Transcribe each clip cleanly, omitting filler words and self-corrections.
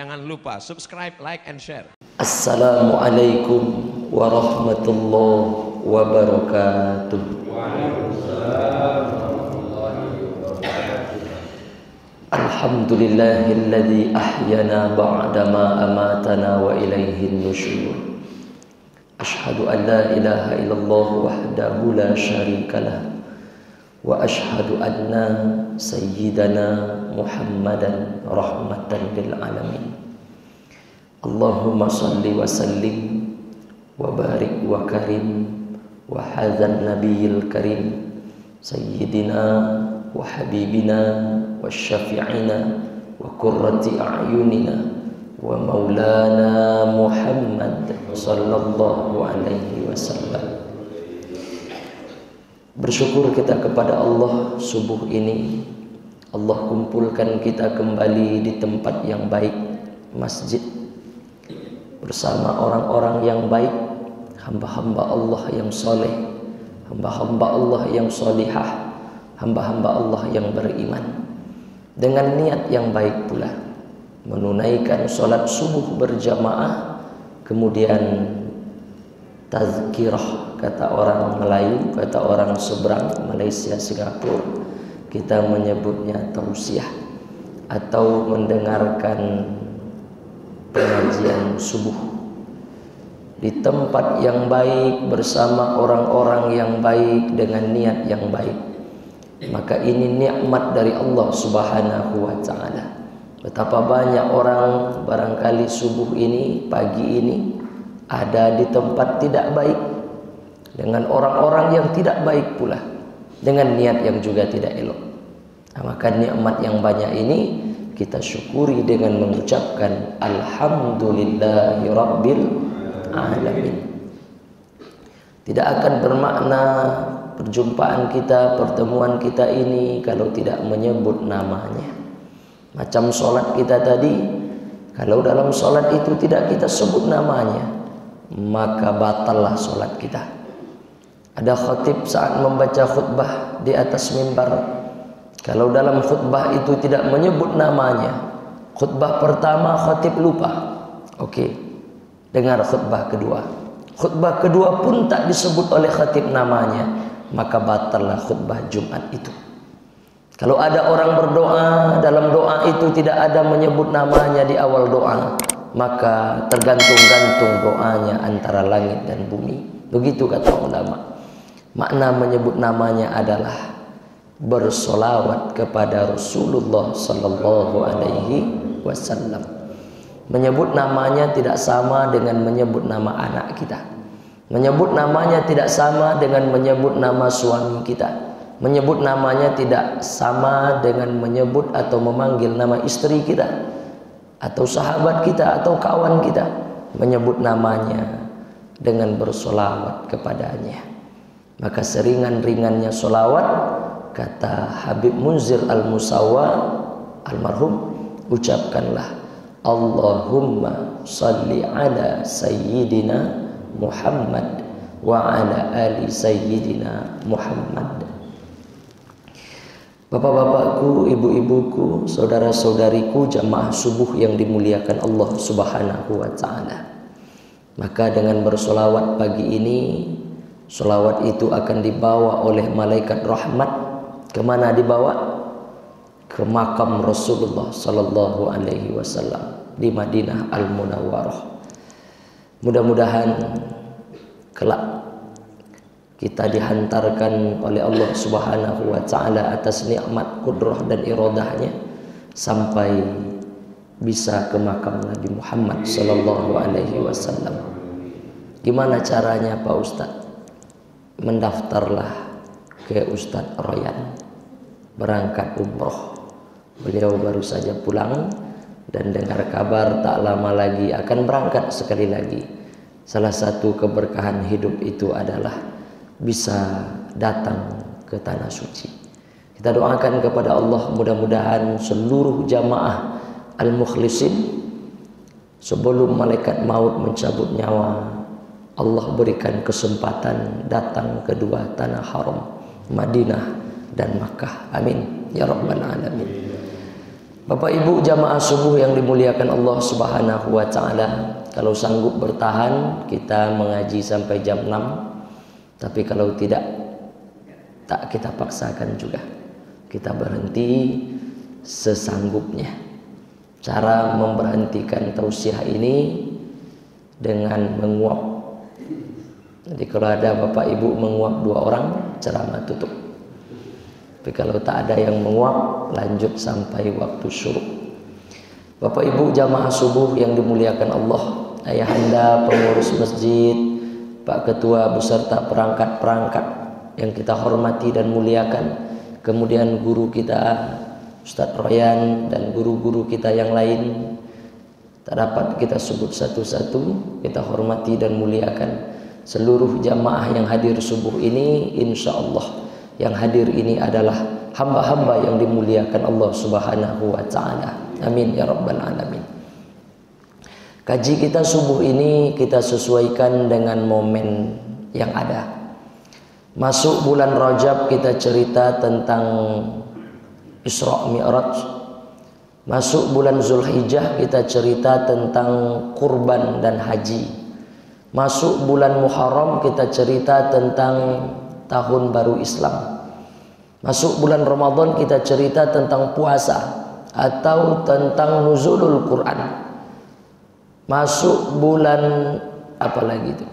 Jangan lupa subscribe, like, and share. Assalamualaikum warahmatullahi wabarakatuh. Alhamdulillahilladzi ahyana ba'dama amatana wa ilaihin nusyur. Ashhadu an la ilaha illallah wahdahu la syarikalah wa ashhadu anna sayyidana Muhammadan rahmatan lil alamin. Allahumma salli wa sallim wa barik wa karim wa hadzal nabiyil karim sayyidina wa habibina wa syafi'ina wa qurrati a'yunina wa maulana Muhammad sallallahu alaihi wasallam. Bersyukur kita kepada Allah, subuh ini Allah kumpulkan kita kembali di tempat yang baik, masjid, bersama orang-orang yang baik, hamba-hamba Allah yang soleh, hamba-hamba Allah yang solihah, hamba-hamba Allah yang beriman, dengan niat yang baik pula menunaikan sholat subuh berjamaah, kemudian tazkirah, kata orang Melayu, kata orang seberang Malaysia, Singapura, kita menyebutnya tausiah, atau mendengarkan pengajian subuh di tempat yang baik bersama orang-orang yang baik dengan niat yang baik. Maka ini nikmat dari Allah Subhanahu wa ta'ala. Betapa banyak orang barangkali subuh ini, pagi ini ada di tempat tidak baik, dengan orang-orang yang tidak baik pula, dengan niat yang juga tidak elok. Nah, maka nikmat yang banyak ini kita syukuri dengan mengucapkan Alhamdulillahi Rabbil Alamin. Tidak akan bermakna perjumpaan kita, pertemuan kita ini kalau tidak menyebut namanya. Macam sholat kita tadi, kalau dalam sholat itu tidak kita sebut namanya, maka batallah sholat kita. Ada khatib saat membaca khutbah di atas mimbar, kalau dalam khutbah itu tidak menyebut namanya, khutbah pertama khatib lupa, oke, dengar khutbah kedua. Khutbah kedua pun tak disebut oleh khatib namanya, maka batallah khutbah Jumat itu. Kalau ada orang berdoa, dalam doa itu tidak ada menyebut namanya di awal doa, maka tergantung-gantung doanya antara langit dan bumi. Begitu kata ulama. Makna menyebut namanya adalah bersolawat kepada Rasulullah sallallahu alaihi wasallam. Menyebut namanya tidak sama dengan menyebut nama anak kita. Menyebut namanya tidak sama dengan menyebut nama suami kita. Menyebut namanya tidak sama dengan menyebut atau memanggil nama istri kita, atau sahabat kita, atau kawan kita. Menyebut namanya dengan bersolawat kepadanya. Maka seringan-ringannya solawat, kata Habib Munzir Al-Musawwa almarhum, ucapkanlah Allahumma salli ala sayyidina Muhammad wa ala ali sayyidina Muhammad. Bapak-bapakku, ibu-ibuku, saudara-saudariku, jamaah subuh yang dimuliakan Allah Subhanahu wa ta'ala. Maka dengan bersolawat pagi ini, solawat itu akan dibawa oleh malaikat rahmat. Kemana dibawa? Ke makam Rasulullah sallallahu alaihi wasallam di Madinah Al-Munawwarah. Mudah-mudahan kelak kita dihantarkan oleh Allah Subhanahu wa ta'ala atas nikmat kudrah dan iradahnya sampai bisa ke makam Nabi Muhammad sallallahu alaihi wasallam. Gimana caranya Pak Ustadz? Mendaftarlah ke Ustadz Royan, berangkat umroh. Beliau baru saja pulang dan dengar kabar tak lama lagi akan berangkat sekali lagi. Salah satu keberkahan hidup itu adalah bisa datang ke tanah suci. Kita doakan kepada Allah, mudah-mudahan seluruh jamaah al-mukhlisin sebelum malaikat maut mencabut nyawa, Allah berikan kesempatan datang ke dua tanah haram, Madinah dan Makkah. Amin ya rabbal alamin. Bapak Ibu jamaah subuh yang dimuliakan Allah Subhanahu wa taala, kalau sanggup bertahan kita mengaji sampai jam 6. Tapi kalau tidak, tak kita paksakan juga. Kita berhenti sesanggupnya. Cara memberhentikan tausiah ini dengan menguap. Jadi kalau ada Bapak Ibu menguap 2 orang, ceramah tutup. Tapi kalau tak ada yang menguap, lanjut sampai waktu syuruk. Bapak Ibu jamaah subuh yang dimuliakan Allah, ayahanda pengurus masjid, Pak Ketua beserta perangkat-perangkat yang kita hormati dan muliakan, kemudian guru kita Ustadz Royan dan guru-guru kita yang lain, tak dapat kita sebut satu-satu. Kita hormati dan muliakan seluruh jamaah yang hadir subuh ini. Insya Allah yang hadir ini adalah hamba-hamba yang dimuliakan Allah Subhanahu wa taala. Amin ya rabbal alamin. Kaji kita subuh ini kita sesuaikan dengan momen yang ada. Masuk bulan Rajab kita cerita tentang Isra Mi'raj. Masuk bulan Zulhijjah kita cerita tentang kurban dan haji. Masuk bulan Muharram kita cerita tentang tahun baru Islam. Masuk bulan Ramadan kita cerita tentang puasa atau tentang nuzulul Quran. Masuk bulan apa lagi itu?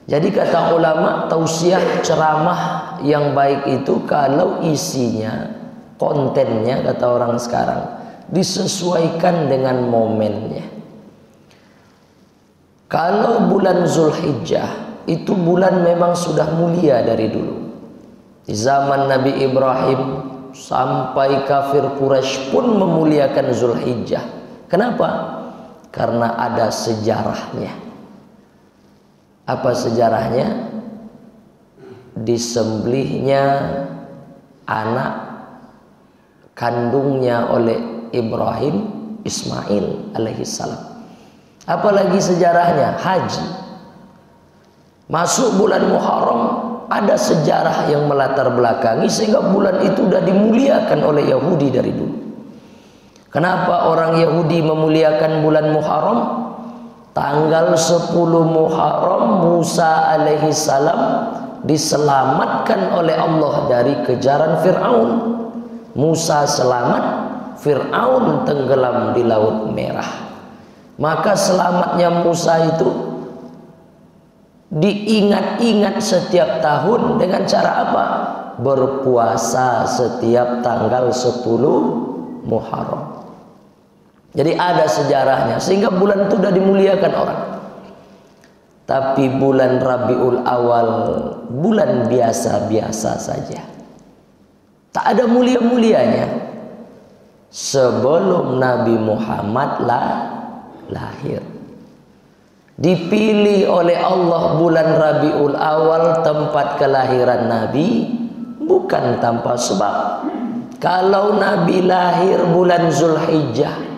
Jadi kata ulama, tausiah ceramah yang baik itu kalau isinya, kontennya kata orang sekarang disesuaikan dengan momennya. Kalau bulan Zulhijjah itu bulan memang sudah mulia dari dulu. Di zaman Nabi Ibrahim sampai kafir Quraisy pun memuliakan Zulhijjah. Kenapa? Karena ada sejarahnya. Apa sejarahnya? Disembelihnya anak kandungnya oleh Ibrahim, Ismail alaihissalam. Apalagi sejarahnya? Haji. Masuk bulan Muharram ada sejarah yang melatar belakangi sehingga bulan itu sudah dimuliakan oleh Yahudi dari dulu. Kenapa orang Yahudi memuliakan bulan Muharram? Tanggal 10 Muharram Musa alaihissalam diselamatkan oleh Allah dari kejaran Fir'aun. Musa selamat, Fir'aun tenggelam di Laut Merah. Maka selamatnya Musa itu diingat-ingat setiap tahun dengan cara apa? Berpuasa setiap tanggal 10 Muharram. Jadi ada sejarahnya sehingga bulan itu sudah dimuliakan orang. Tapi bulan Rabiul Awal bulan biasa-biasa saja. Tak ada mulia-mulianya. Sebelum Nabi Muhammad lahir. Dipilih oleh Allah bulan Rabiul Awal tempat kelahiran Nabi bukan tanpa sebab. Kalau Nabi lahir bulan Zulhijjah,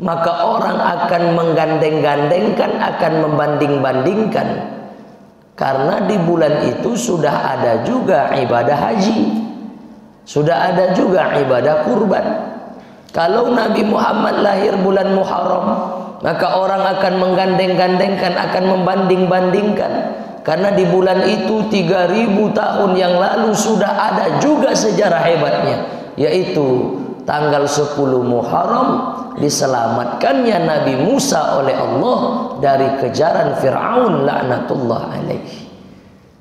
maka orang akan menggandeng-gandengkan, akan membanding-bandingkan. Karena di bulan itu sudah ada juga ibadah haji, sudah ada juga ibadah kurban. Kalau Nabi Muhammad lahir bulan Muharram, maka orang akan menggandeng-gandengkan, akan membanding-bandingkan. Karena di bulan itu 3000 tahun yang lalu sudah ada juga sejarah hebatnya, yaitu tanggal 10 Muharram diselamatkannya Nabi Musa oleh Allah dari kejaran Fir'aun laknatullah alaihi.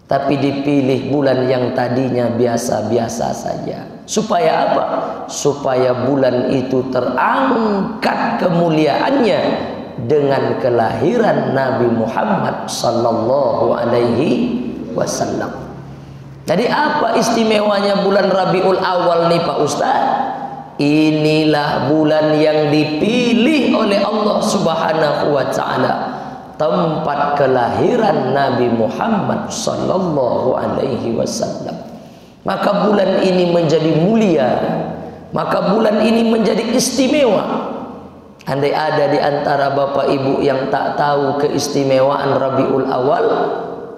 Tapi dipilih bulan yang tadinya biasa-biasa saja. Supaya apa? Supaya bulan itu terangkat kemuliaannya dengan kelahiran Nabi Muhammad sallallahu alaihi wasallam. Jadi apa istimewanya bulan Rabiul Awal nih Pak Ustaz? Inilah bulan yang dipilih oleh Allah Subhanahu wa taala, tempat kelahiran Nabi Muhammad sallallahu alaihi wasallam. Maka bulan ini menjadi mulia, maka bulan ini menjadi istimewa. Andai ada di antara Bapak Ibu yang tak tahu keistimewaan Rabiul Awal,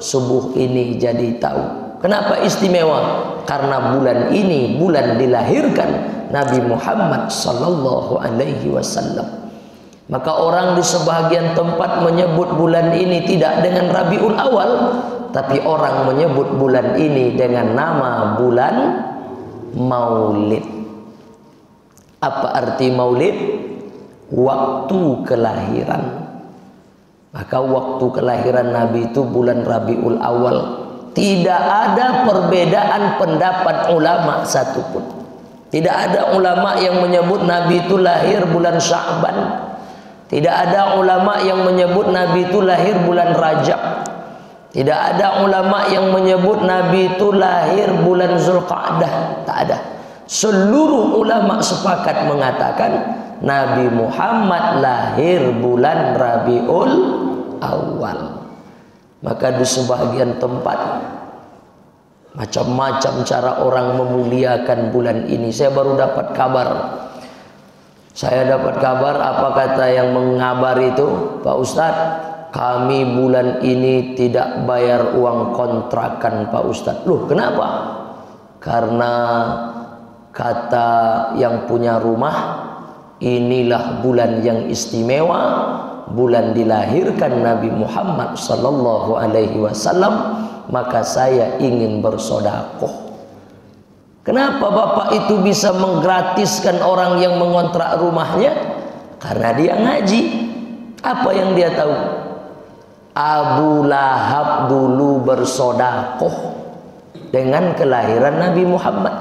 subuh ini jadi tahu. Kenapa istimewa? Karena bulan ini bulan dilahirkan Nabi Muhammad sallallahu alaihi wasallam. Maka orang di sebahagian tempat menyebut bulan ini tidak dengan Rabiul Awal, tapi orang menyebut bulan ini dengan nama bulan Maulid. Apa arti Maulid? Waktu kelahiran. Maka waktu kelahiran Nabi itu bulan Rabiul Awal. Tidak ada perbedaan pendapat ulama satupun. Tidak ada ulama yang menyebut Nabi itu lahir bulan Sya'ban. Tidak ada ulama yang menyebut Nabi itu lahir bulan Rajab. Tidak ada ulama yang menyebut Nabi itu lahir bulan Zulqa'dah. Tak ada. Seluruh ulama sepakat mengatakan Nabi Muhammad lahir bulan Rabiul Awal. Maka di sebahagian tempat macam-macam cara orang memuliakan bulan ini. Saya baru dapat kabar. Apa kata yang mengabar itu? Pak Ustadz, kami bulan ini tidak bayar uang kontrakan Pak Ustadz. Loh, kenapa? Karena kata yang punya rumah, inilah bulan yang istimewa, bulan dilahirkan Nabi Muhammad sallallahu alaihi wasallam, maka saya ingin bersedekah. Kenapa bapak itu bisa menggratiskan orang yang mengontrak rumahnya? Karena dia ngaji. Apa yang dia tahu? Abu Lahab dulu bersedekah dengan kelahiran Nabi Muhammad.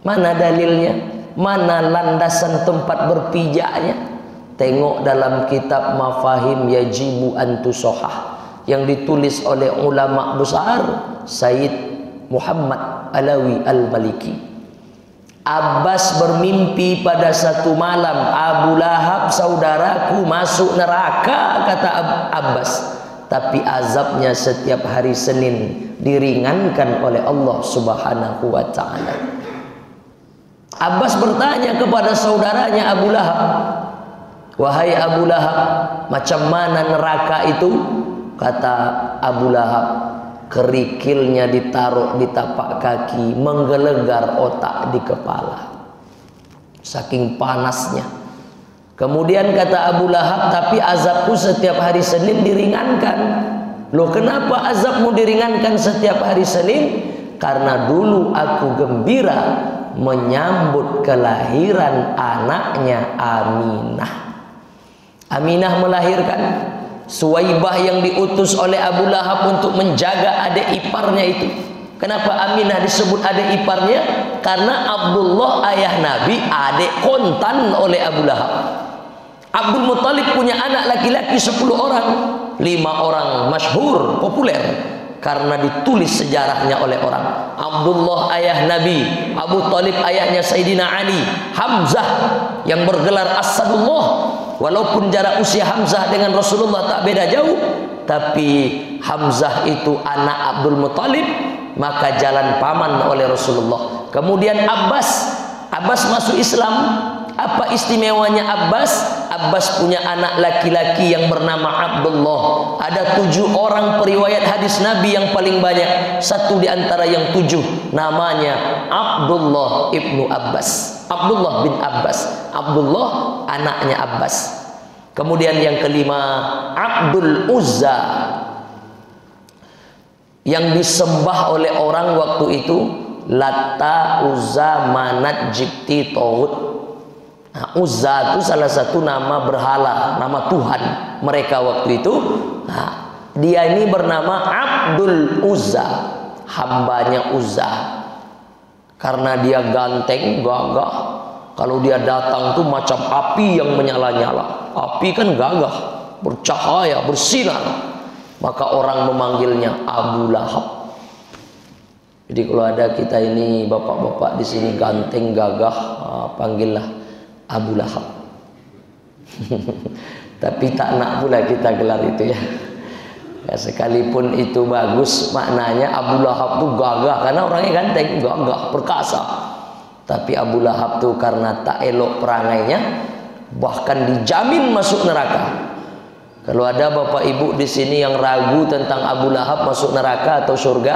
Mana dalilnya? Mana landasan tempat berpijaknya? Tengok dalam kitab Mafahim Yajibu Antusohah yang ditulis oleh ulama besar Sayyid Muhammad Alawi Al-Maliki. Abbas bermimpi pada satu malam, Abu Lahab saudaraku masuk neraka, kata Abbas. Tapi azabnya setiap hari Senin diringankan oleh Allah Subhanahu wa ta'ala. Abbas bertanya kepada saudaranya Abu Lahab, wahai Abu Lahab, macam mana neraka itu? Kata Abu Lahab, kerikilnya ditaruh di tapak kaki, menggelegar otak di kepala, saking panasnya. Kemudian kata Abu Lahab, tapi azabku setiap hari Senin diringankan. Loh, kenapa azabmu diringankan setiap hari Senin? Karena dulu aku gembira menyambut kelahiran anaknya Aminah. Aminah melahirkan Suwaibah yang diutus oleh Abu Lahab untuk menjaga adik iparnya itu. Kenapa Aminah disebut adik iparnya? Karena Abdullah ayah Nabi adik kontan oleh Abu Lahab. Abdul Muttalib punya anak laki-laki 10 orang. 5 orang masyhur, populer, karena ditulis sejarahnya oleh orang. Abdullah ayah Nabi, Abu Talib ayahnya Sayyidina Ali, Hamzah yang bergelar Asadullah. Walaupun jarak usia Hamzah dengan Rasulullah tak beda jauh, tapi Hamzah itu anak Abdul Muttalib, maka jalan paman oleh Rasulullah. Kemudian Abbas masuk Islam. Apa istimewanya Abbas? Abbas punya anak laki-laki yang bernama Abdullah. Ada 7 orang periwayat hadis Nabi yang paling banyak. Satu di antara yang 7 namanya Abdullah ibnu Abbas, Abdullah bin Abbas. Abdullah anaknya Abbas. Kemudian yang kelima, Abdul Uzza, yang disembah oleh orang waktu itu. Latta, Uzza, Manat, Jibti, Tawud. Nah, Uzza itu salah satu nama berhala, nama Tuhan mereka waktu itu. Nah, dia ini bernama Abdul Uzza, hambanya Uzza. Karena dia ganteng, gagah. Kalau dia datang tuh macam api yang menyala-nyala. Api kan gagah, bercahaya, bersinar. Maka orang memanggilnya Abu Lahab. Jadi kalau ada kita ini bapak-bapak di sini ganteng, gagah, panggillah Abu Lahab. Tapi tak nak pula kita gelar itu ya. Sekalipun itu bagus maknanya, Abu Lahab tuh gagah karena orangnya ganteng, gagah, perkasa. Tapi Abu Lahab tuh karena tak elok perangainya, bahkan dijamin masuk neraka. Kalau ada bapak ibu di sini yang ragu tentang Abu Lahab masuk neraka atau surga,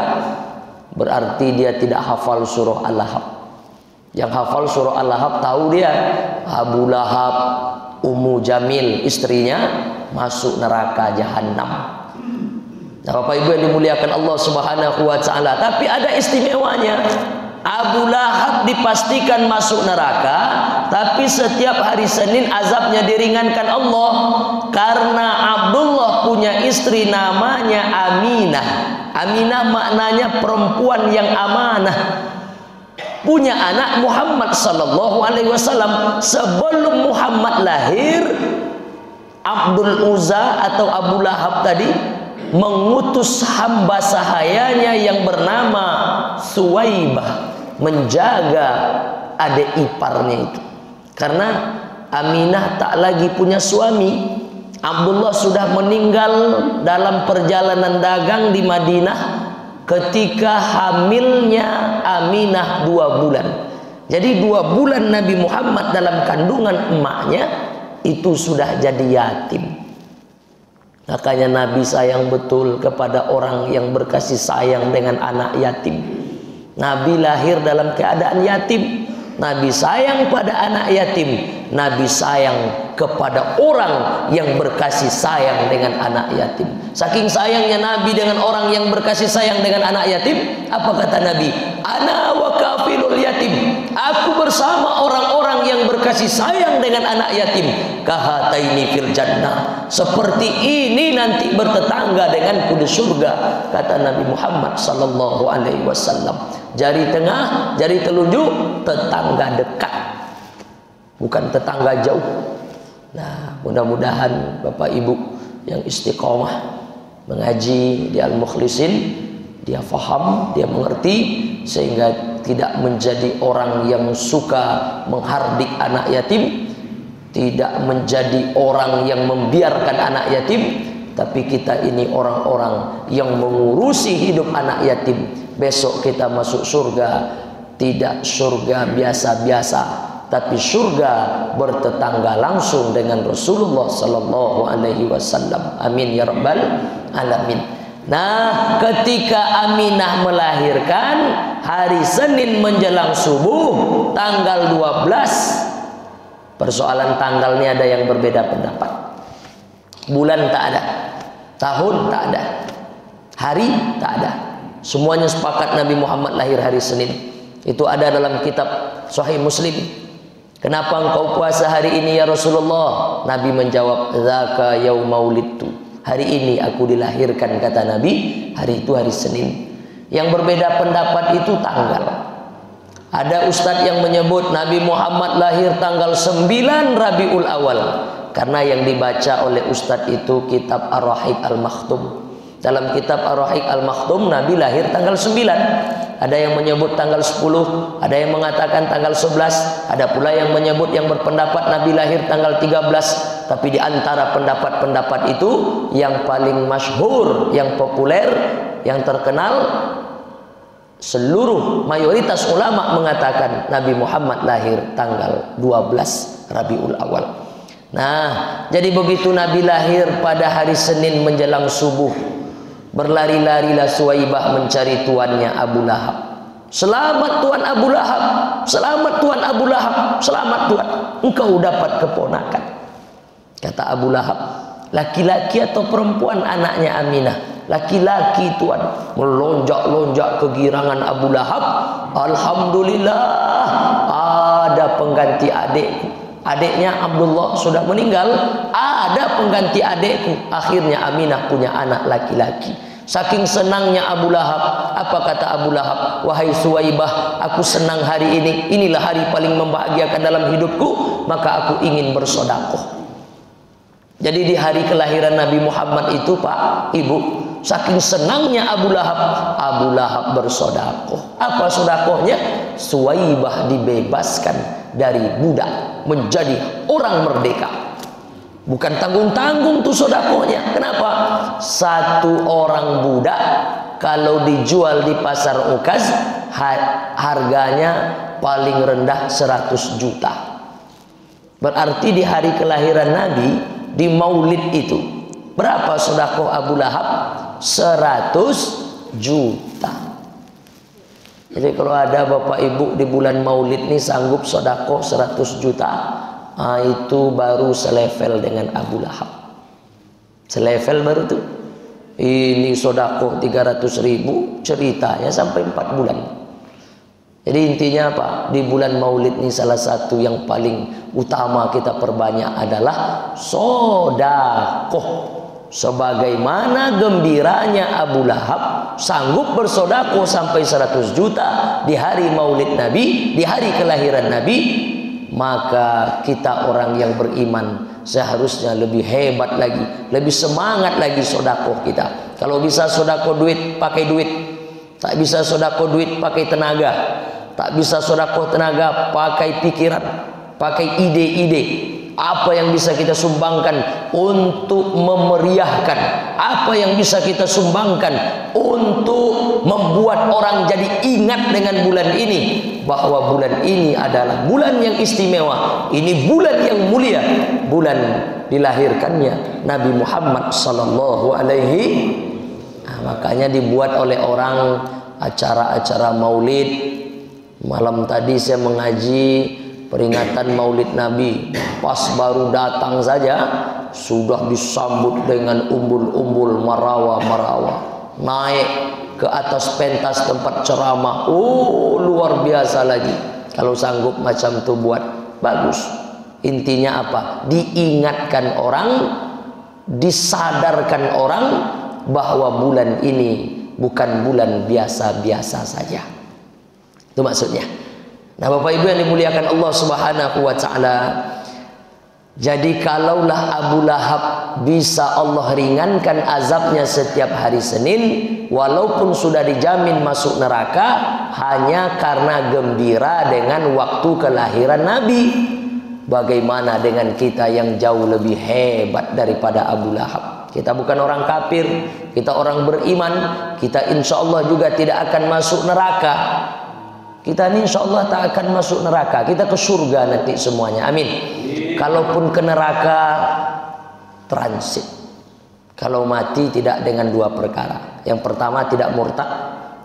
berarti dia tidak hafal surah Al-Lahab. Yang hafal surah Al-Lahab tahu dia. Abu Lahab, Ummu Jamil istrinya masuk neraka jahanam. Nah, Bapak Ibu yang dimuliakan Allah Subhanahu wa taala, tapi ada istimewanya. Abu Lahab dipastikan masuk neraka, tapi setiap hari Senin azabnya diringankan Allah karena Abdullah punya istri namanya Aminah. Aminah maknanya perempuan yang amanah. Punya anak Muhammad sallallahu alaihi wasallam. Sebelum Muhammad lahir, Abdul Uzza atau Abu Lahab tadi mengutus hamba sahayanya yang bernama Suwaibah menjaga adik iparnya itu. Karena Aminah tak lagi punya suami. Abdullah sudah meninggal dalam perjalanan dagang di Madinah ketika hamilnya Aminah 2 bulan. Jadi 2 bulan Nabi Muhammad dalam kandungan emaknya itu sudah jadi yatim. Makanya Nabi sayang betul kepada orang yang berkasih sayang dengan anak yatim. Nabi lahir dalam keadaan yatim. Nabi sayang pada anak yatim. Nabi sayang kepada orang yang berkasih sayang dengan anak yatim. Saking sayangnya Nabi dengan orang yang berkasih sayang dengan anak yatim, apa kata Nabi? Ana wa kafilul yatim. Aku bersama orang-orang yang berkasih sayang dengan anak yatim. Kahataini fil jannah. Seperti ini nanti bertetangga denganku di surga, kata Nabi Muhammad sallallahu alaihi wasallam. Jari tengah, jari telunjuk, tetangga dekat, bukan tetangga jauh. Nah, mudah-mudahan Bapak Ibu yang istiqomah mengaji di Al-Mukhlisin, dia faham, dia mengerti, sehingga tidak menjadi orang yang suka menghardik anak yatim, tidak menjadi orang yang membiarkan anak yatim, tapi kita ini orang-orang yang mengurusi hidup anak yatim. Besok kita masuk surga, tidak surga biasa-biasa, tapi surga bertetangga langsung dengan Rasulullah sallallahu alaihi wasallam. Amin ya rabbal alamin. Nah, ketika Aminah melahirkan hari Senin menjelang subuh tanggal 12, persoalan tanggalnya ada yang berbeda pendapat. Bulan tak ada, tahun tak ada, hari tak ada. Semuanya sepakat Nabi Muhammad lahir hari Senin. Itu ada dalam kitab Sahih Muslim. Kenapa engkau puasa hari ini ya Rasulullah? Nabi menjawab, "Dzaka yauma wulidtu." Hari ini aku dilahirkan, kata Nabi. Hari itu hari Senin. Yang berbeda pendapat itu tanggal. Ada ustadz yang menyebut Nabi Muhammad lahir tanggal 9 Rabiul Awal. Karena yang dibaca oleh ustadz itu kitab Ar-Rahiq Al-Makhtum. Dalam kitab Ar-Rahiq Al-Makhtum Nabi lahir tanggal 9. Ada yang menyebut tanggal 10, ada yang mengatakan tanggal 11, ada pula yang menyebut, yang berpendapat Nabi lahir tanggal 13. Tapi di antara pendapat-pendapat itu yang paling masyhur, yang populer, yang terkenal, seluruh mayoritas ulama mengatakan Nabi Muhammad lahir tanggal 12 Rabiul Awal. Nah, jadi begitu Nabi lahir pada hari Senin menjelang subuh, berlari-larilah Suwaibah mencari tuannya Abu Lahab. Selamat tuan Abu Lahab, selamat tuan Abu Lahab, selamat tuan, engkau dapat keponakan. Kata Abu Lahab, laki-laki atau perempuan anaknya Aminah? Laki-laki tuan. Melonjak-lonjak kegirangan Abu Lahab. Alhamdulillah, ada pengganti adikku. Adiknya Abdullah sudah meninggal, ada pengganti adikku. Akhirnya Aminah punya anak laki-laki. Saking senangnya Abu Lahab, apa kata Abu Lahab? Wahai Suwaibah, aku senang hari ini. Inilah hari paling membahagiakan dalam hidupku, maka aku ingin bersedekah. Jadi di hari kelahiran Nabi Muhammad itu, Pak, Ibu, saking senangnya Abu Lahab bersedekah. Apa sedekahnya? Suwaibah dibebaskan dari budak menjadi orang merdeka. Bukan tanggung-tanggung tuh sedekahnya. Kenapa? Satu orang budak kalau dijual di pasar Ukaz harganya paling rendah 100 juta. Berarti di hari kelahiran Nabi, di maulid itu, berapa sedekah Abu Lahab? 100 juta. Jadi kalau ada bapak ibu di bulan maulid nih sanggup sedekah 100 juta, itu baru selevel dengan Abu Lahab. Selevel baru tuh. Ini sedekah 300.000, ceritanya sampai 4 bulan. Jadi intinya apa? Di bulan maulid ini salah satu yang paling utama kita perbanyak adalah sedekah. Sebagaimana gembiranya Abu Lahab sanggup bersedekah sampai 100 juta di hari maulid Nabi, di hari kelahiran Nabi, maka kita orang yang beriman seharusnya lebih hebat lagi, lebih semangat lagi sedekah kita. Kalau bisa sedekah duit, pakai duit. Tak bisa sedekah duit, pakai tenaga. Tak bisa sedekah tenaga, pakai pikiran, pakai ide-ide. Apa yang bisa kita sumbangkan untuk memeriahkan, apa yang bisa kita sumbangkan untuk membuat orang jadi ingat dengan bulan ini, bahwa bulan ini adalah bulan yang istimewa, ini bulan yang mulia, bulan dilahirkannya Nabi Muhammad sallallahu alaihi. Makanya dibuat oleh orang acara-acara maulid. Malam tadi saya mengaji peringatan maulid Nabi, pas baru datang saja sudah disambut dengan umbul-umbul marawa-marawa, naik ke atas pentas tempat ceramah. Luar biasa lagi. Kalau sanggup macam itu buat, bagus. Intinya apa? Diingatkan orang, disadarkan orang bahwa bulan ini bukan bulan biasa-biasa saja. Itu maksudnya. Nah, Bapak Ibu yang dimuliakan Allah Subhanahu wa taala, jadi kalaulah Abu Lahab bisa Allah ringankan azabnya setiap hari Senin, walaupun sudah dijamin masuk neraka hanya karena gembira dengan waktu kelahiran Nabi, bagaimana dengan kita yang jauh lebih hebat daripada Abu Lahab? Kita bukan orang kafir, kita orang beriman, kita insya Allah juga tidak akan masuk neraka. Kita ini insya Allah tak akan masuk neraka, kita ke surga nanti semuanya, amin. Kalaupun ke neraka, transit. Kalau mati tidak dengan 2 perkara. Yang pertama tidak murtad,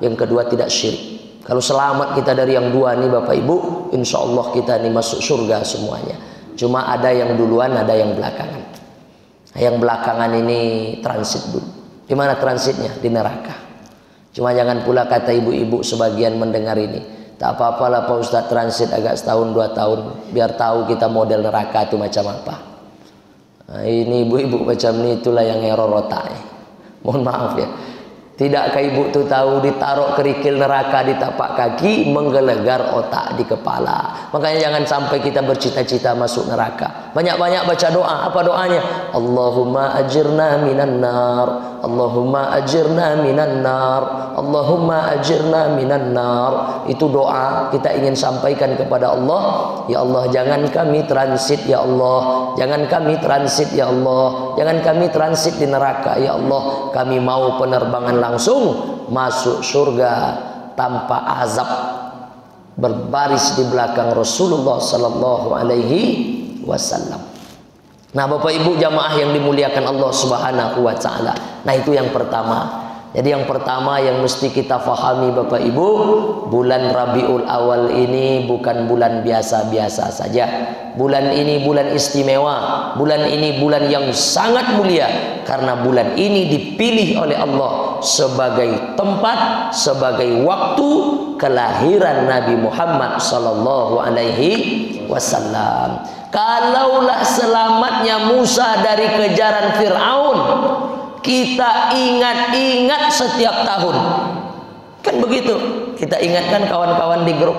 yang kedua tidak syirik. Kalau selamat kita dari yang 2 nih Bapak Ibu, insya Allah kita ini masuk surga semuanya. Cuma ada yang duluan, ada yang belakangan. Yang belakangan ini transit dulu. Di mana transitnya? Di neraka. Cuma jangan pula kata ibu-ibu sebagian mendengar ini, tak apa-apalah Pak Ustadz transit agak setahun 2 tahun, biar tahu kita model neraka itu macam apa. Nah, ini ibu-ibu macam ini, itulah yang error otaknya. Mohon maaf ya. Tidakkah ibu tuh tahu ditaruh kerikil neraka di tapak kaki, menggelegar otak di kepala. Makanya jangan sampai kita bercita-cita masuk neraka. Banyak-banyak baca doa. Apa doanya? Allahumma ajirna minan nar, Allahumma ajirna minan nar, Allahumma ajirna minan nar. Itu doa kita ingin sampaikan kepada Allah. Ya Allah, jangan kami transit ya Allah, jangan kami transit ya Allah, jangan kami transit di neraka ya Allah. Kami mau penerbangan langsung masuk surga tanpa azab, berbaris di belakang Rasulullah sallallahu alaihi wasallam. Nah, Bapak Ibu jamaah yang dimuliakan Allah Subhanahu wa taala. Nah, itu yang pertama. Jadi yang pertama yang mesti kita fahami Bapak Ibu, bulan Rabiul Awal ini bukan bulan biasa-biasa saja. Bulan ini bulan istimewa. Bulan ini bulan yang sangat mulia, karena bulan ini dipilih oleh Allah sebagai tempat, sebagai waktu kelahiran Nabi Muhammad sallallahu alaihi wasallam. Kalaulah selamatnya Musa dari kejaran Fir'aun, kita ingat-ingat setiap tahun. Kan begitu. Kita ingatkan kawan-kawan di grup.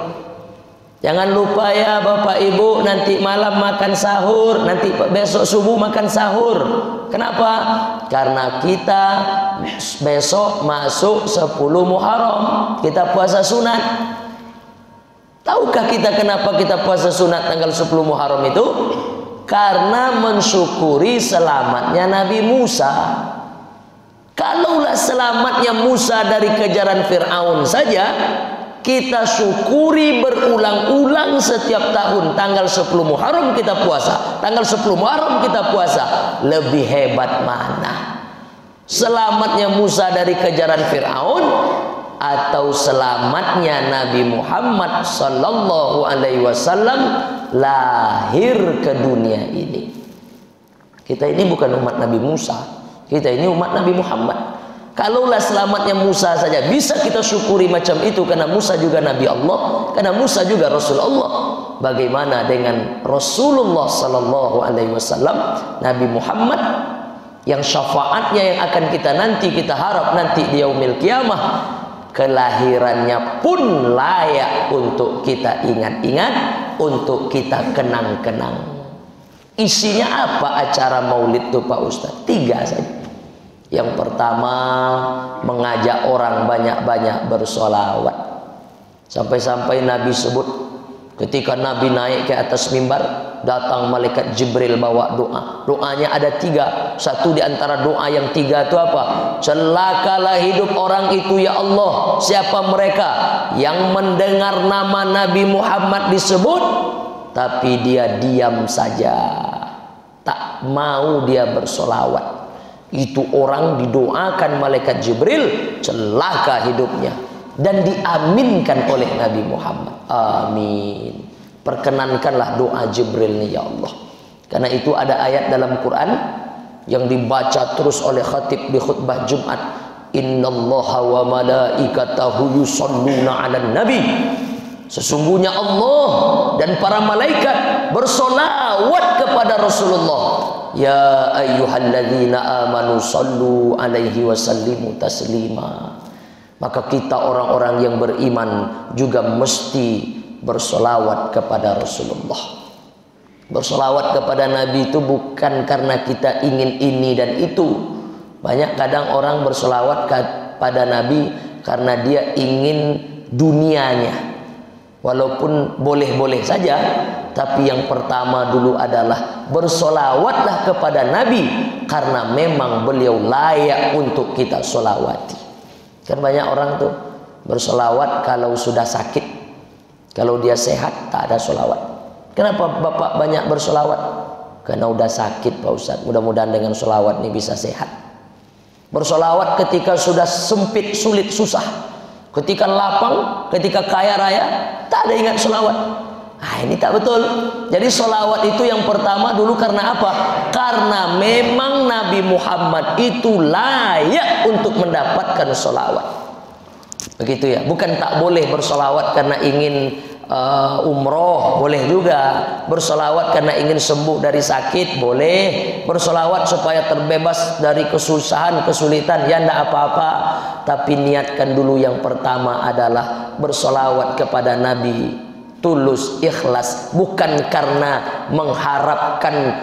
Jangan lupa ya Bapak Ibu, nanti malam makan sahur, nanti besok subuh makan sahur. Kenapa? Karena kita besok masuk 10 Muharram, kita puasa sunat. Tahukah kita kenapa kita puasa sunat tanggal 10 Muharram itu? Karena mensyukuri selamatnya Nabi Musa. Kalaulah selamatnya Musa dari kejaran Fir'aun saja, kita syukuri berulang-ulang setiap tahun. Tanggal 10 Muharram kita puasa, tanggal 10 Muharram kita puasa. Lebih hebat mana? Selamatnya Musa dari kejaran Fir'aun atau selamatnya Nabi Muhammad sallallahu alaihi wasallam lahir ke dunia ini. Kita ini bukan umat Nabi Musa, kita ini umat Nabi Muhammad. Kalaulah selamatnya Musa saja bisa kita syukuri macam itu, karena Musa juga Nabi Allah, karena Musa juga Rasul Allah. Bagaimana dengan Rasulullah sallallahu alaihi wasallam, Nabi Muhammad yang syafaatnya yang akan kita harap nanti di yaumil kiamah, kelahirannya pun layak untuk kita ingat-ingat, untuk kita kenang-kenang. Isinya apa acara maulid itu Pak Ustadz? 3 saja. Yang pertama, mengajak orang banyak-banyak bersolawat. Sampai-sampai Nabi sebut, ketika Nabi naik ke atas mimbar, datang malaikat Jibril bawa doa. Doanya ada 3. Satu di antara doa yang 3 itu apa? Celakalah hidup orang itu ya Allah. Siapa mereka? Yang mendengar nama Nabi Muhammad disebut, tapi dia diam saja, tak mau dia bersolawat. Itu orang didoakan malaikat Jibril celaka hidupnya, dan diaminkan oleh Nabi Muhammad. Amin. Perkenankanlah doa Jibril nih ya Allah. Karena itu ada ayat dalam Quran yang dibaca terus oleh khatib di khutbah Jumat. Innallaha wa malaikatahu yusholluna 'alan nabi. Sesungguhnya Allah dan para malaikat bersolawat kepada Rasulullah. Ya ayyuhalladzina amanu sallu alaihi wasallimu taslima. Maka kita orang-orang yang beriman juga mesti bersolawat kepada Rasulullah. Bersolawat kepada Nabi itu bukan karena kita ingin ini dan itu. Banyak kadang orang bersolawat kepada Nabi karena dia ingin dunianya. Walaupun boleh-boleh saja, tapi yang pertama dulu adalah bersolawatlah kepada Nabi, karena memang beliau layak untuk kita solawati. Kan banyak orang tuh bersolawat kalau sudah sakit, kalau dia sehat tak ada solawat. Kenapa Bapak banyak bersolawat? Karena udah sakit Pak Ustadz. Mudah-mudahan dengan solawat ini bisa sehat. Bersolawat ketika sudah sempit, sulit, susah. Ketika lapang, ketika kaya raya, tak ada ingat solawat. Ini tak betul. Jadi solawat itu yang pertama dulu karena apa? Karena memang Nabi Muhammad itu layak untuk mendapatkan solawat. Begitu ya. Bukan tak boleh bersolawat karena ingin umroh, boleh juga. Bersolawat karena ingin sembuh dari sakit, boleh. Bersolawat supaya terbebas dari kesusahan, kesulitan, ya tidak apa-apa. Tapi niatkan dulu yang pertama adalah bersolawat kepada Nabi tulus, ikhlas, bukan karena mengharapkan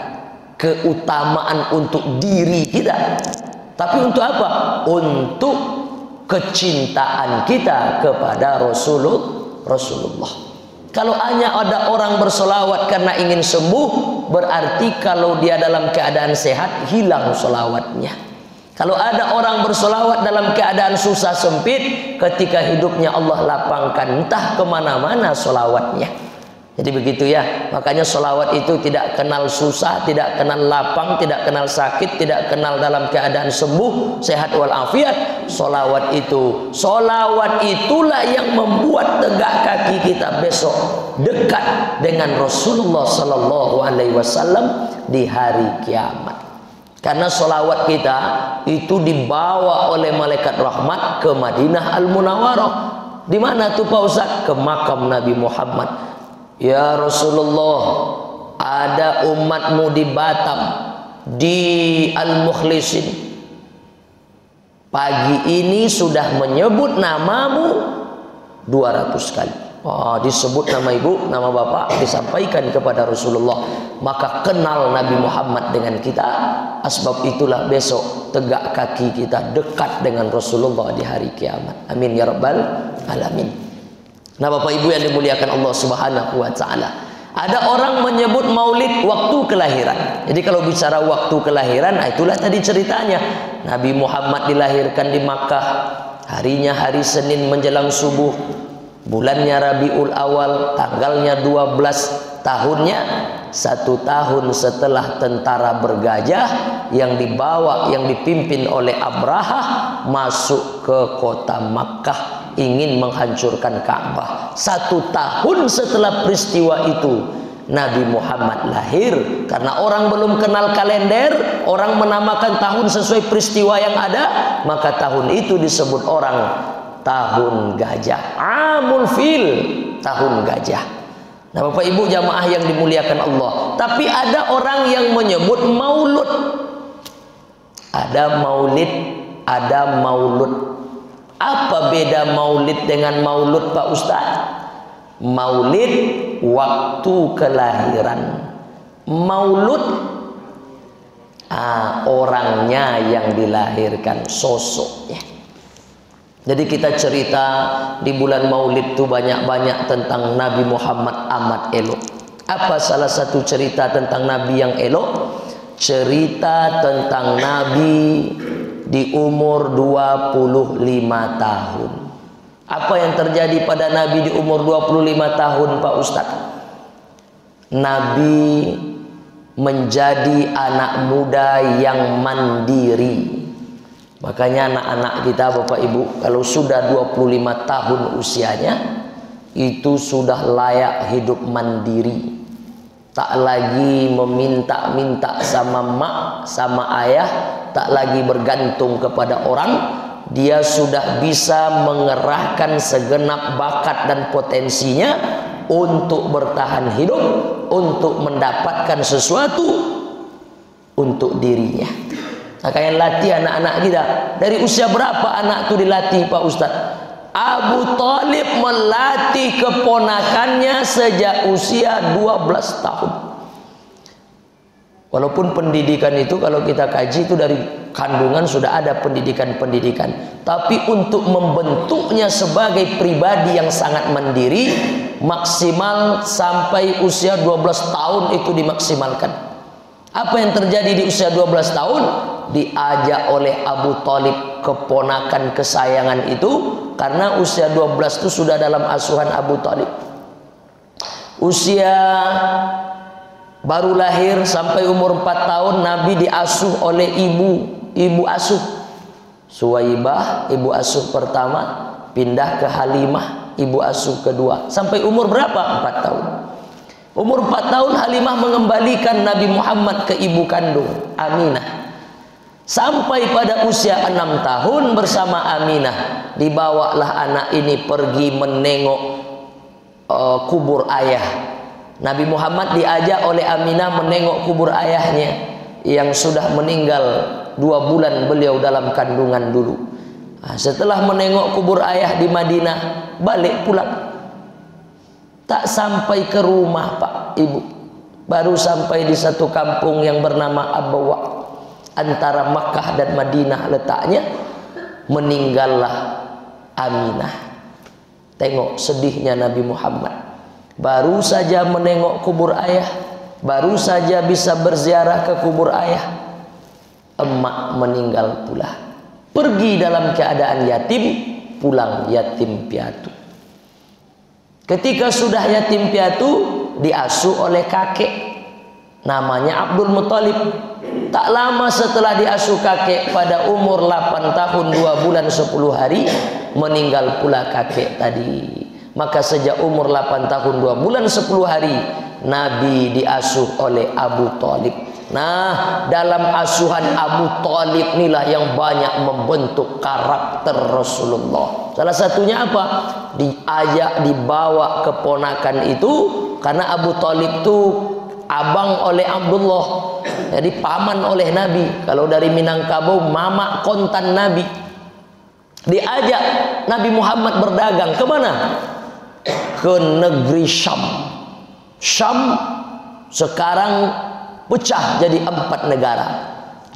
keutamaan untuk diri kita, tapi untuk apa? Untuk kecintaan kita kepada Rasulullah. Kalau hanya ada orang bersolawat karena ingin sembuh, berarti kalau dia dalam keadaan sehat, hilang solawatnya. Kalau ada orang bersolawat dalam keadaan susah sempit, ketika hidupnya Allah lapangkan, entah kemana-mana solawatnya. Jadi begitu ya. Makanya solawat itu tidak kenal susah, tidak kenal lapang, tidak kenal sakit, tidak kenal dalam keadaan sembuh, sehat walafiat. Solawat itulah yang membuat tegak kaki kita besok dekat dengan Rasulullah Sallallahu Alaihi Wasallam di hari kiamat. Karena solawat kita itu dibawa oleh malaikat rahmat ke Madinah Al-Munawwarah. Di mana tuh Pak Ustaz? Ke makam Nabi Muhammad. Ya Rasulullah, ada umatmu di Batam, di Al-Mukhlisin. Pagi ini sudah menyebut namamu 200 kali. Disebut nama ibu, nama bapak, disampaikan kepada Rasulullah. Maka kenal Nabi Muhammad dengan kita. Asbab itulah besok tegak kaki kita dekat dengan Rasulullah di hari kiamat. Amin ya rabbal alamin. Nah Bapak Ibu yang dimuliakan Allah Subhanahu wa taala, ada orang menyebut maulid waktu kelahiran. Jadi kalau bicara waktu kelahiran, itulah tadi ceritanya. Nabi Muhammad dilahirkan di Makkah, harinya hari Senin menjelang subuh, bulannya Rabiul Awal, tanggalnya 12, tahunnya 1 tahun setelah tentara bergajah yang dipimpin oleh Abraha masuk ke kota Makkah ingin menghancurkan Ka'bah. 1 tahun setelah peristiwa itu Nabi Muhammad lahir. Karena orang belum kenal kalender, orang menamakan tahun sesuai peristiwa yang ada, maka tahun itu disebut orang tahun gajah, Amul Fil, tahun gajah. Nah, Bapak Ibu jamaah yang dimuliakan Allah, tapi ada orang yang menyebut maulud. Ada maulid, ada maulud. Apa beda maulid dengan maulud, Pak Ustaz? Maulid waktu kelahiran. Maulud orangnya yang dilahirkan, sosoknya. Jadi kita cerita di bulan Maulid itu banyak-banyak tentang Nabi Muhammad amat elok. Apa salah satu cerita tentang Nabi yang elok? Cerita tentang Nabi di umur 25 tahun. Apa yang terjadi pada Nabi di umur 25 tahun, Pak Ustadz? Nabi menjadi anak muda yang mandiri. Makanya anak-anak kita, Bapak Ibu, kalau sudah 25 tahun usianya, itu sudah layak hidup mandiri. Tak lagi meminta-minta sama mak, sama ayah, tak lagi bergantung kepada orang. Dia sudah bisa mengerahkan segenap bakat dan potensinya untuk bertahan hidup, untuk mendapatkan sesuatu untuk dirinya. Nah, kayak latih anak-anak kita. Dari usia berapa anak itu dilatih, Pak Ustadz? Abu Thalib melatih keponakannya sejak usia 12 tahun. Walaupun pendidikan itu kalau kita kaji itu dari kandungan sudah ada pendidikan-pendidikan. Tapi untuk membentuknya sebagai pribadi yang sangat mandiri, maksimal sampai usia 12 tahun itu dimaksimalkan. Apa yang terjadi di usia 12 tahun? Diajak oleh Abu Thalib, keponakan kesayangan itu, karena usia 12 itu sudah dalam asuhan Abu Thalib. Usia baru lahir sampai umur 4 tahun Nabi diasuh oleh ibu asuh. Suwaibah ibu asuh pertama, pindah ke Halimah ibu asuh kedua. Sampai umur berapa? 4 tahun. Umur 4 tahun Halimah mengembalikan Nabi Muhammad ke ibu kandung, Aminah. Sampai pada usia 6 tahun bersama Aminah, dibawalah anak ini pergi menengok kubur ayah. Nabi Muhammad diajak oleh Aminah menengok kubur ayahnya yang sudah meninggal 2 bulan beliau dalam kandungan dulu. Nah, setelah menengok kubur ayah di Madinah, balik pulang. Tak sampai ke rumah, Pak Ibu, baru sampai di satu kampung yang bernama Abawa, antara Makkah dan Madinah letaknya. Meninggallah Aminah. Tengok sedihnya Nabi Muhammad. Baru saja menengok kubur ayah, baru saja bisa berziarah ke kubur ayah, emak meninggal pula. Pergi dalam keadaan yatim, pulang yatim piatu. Ketika sudah yatim piatu, diasuh oleh kakek namanya Abdul Muthalib. Tak lama setelah diasuh kakek, pada umur 8 tahun 2 bulan 10 hari meninggal pula kakek tadi. Maka sejak umur 8 tahun 2 bulan 10 hari Nabi diasuh oleh Abu Thalib. Nah, dalam asuhan Abu Thalib inilah yang banyak membentuk karakter Rasulullah. Salah satunya apa? Diajak, dibawa keponakan itu, karena Abu Thalib itu abang oleh Abdullah, jadi paman oleh Nabi. Kalau dari Minangkabau, mama kontan Nabi. Diajak Nabi Muhammad berdagang ke mana? Ke negeri Syam. Syam sekarang pecah jadi 4 negara.